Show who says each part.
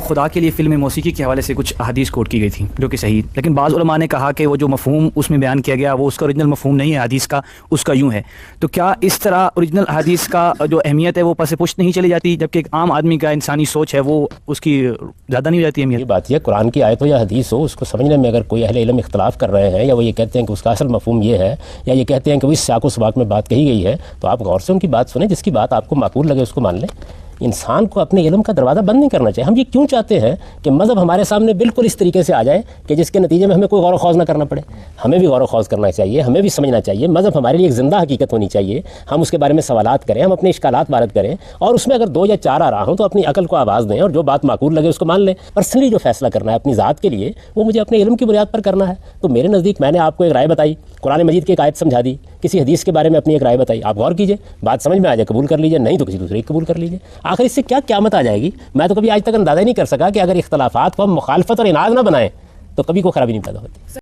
Speaker 1: خدا کے لیے فلم موسیقی کے حوالے سے کچھ احادیث کوٹ کی گئی تھی جو کہ صحیح، لیکن بعض علماء نے کہا کہ وہ جو مفہوم اس میں بیان کیا گیا وہ اس کا اوریجنل مفہوم نہیں ہے حدیث کا، اس کا یوں ہے. تو کیا اس طرح اوریجنل حدیث کا جو اہمیت ہے وہ پس پشت نہیں چلی جاتی، جبکہ ایک عام آدمی کا انسانی سوچ ہے وہ اس کی زیادہ نہیں ہو جاتی اہمیت؟
Speaker 2: یہ بات یہ قرآن کی آیت ہو یا حدیث ہو، اس کو سمجھنے میں اگر کوئی اہل علم اختلاف کر رہے ہیں یا وہ یہ کہتے ہیں کہ اس کا اصل مفہوم یہ ہے، یا یہ کہتے ہیں کہ وہ اس سیاق و سباق میں بات کہی گئی ہے، تو آپ غور سے ان کی بات سنیں، جس کی بات آپ کو معقول لگے اس کو مان لیں. انسان کو اپنے علم کا دروازہ بند نہیں کرنا چاہیے. ہم یہ کیوں چاہتے ہیں کہ مذہب ہمارے سامنے بالکل اس طریقے سے آ جائے کہ جس کے نتیجے میں ہمیں کوئی غور و خوض نہ کرنا پڑے؟ ہمیں بھی غور و خوض کرنا چاہیے، ہمیں بھی سمجھنا چاہیے. مذہب ہمارے لیے ایک زندہ حقیقت ہونی چاہیے. ہم اس کے بارے میں سوالات کریں، ہم اپنے اشکالات وارد کریں، اور اس میں اگر 2 یا 4 آ رہا ہوں تو اپنی عقل کو آواز دیں اور جو بات معقول لگے اس کو مان لیں. پرسنلی جو فیصلہ کرنا ہے اپنی ذات کے لیے وہ مجھے اپنے علم کی بنیاد پر کرنا ہے. تو میرے نزدیک میں نے آپ کو ایک رائے بتائی، قرآن مجید کی ایک آیت سمجھا دی، کسی حدیث کے بارے میں اپنی ایک رائے بتائی، آپ غور کیجئے، بات سمجھ میں آ جائے قبول کر لیجئے، نہیں تو کسی دوسرے کی قبول کر لیجئے. آخر اس سے کیا قیامت آ جائے گی؟ میں تو کبھی آج تک اندازہ ہی نہیں کر سکا کہ اگر اختلافات کو ہم مخالفت اور اناد نہ بنائیں تو کبھی کوئی خرابی نہیں پیدا ہوتی.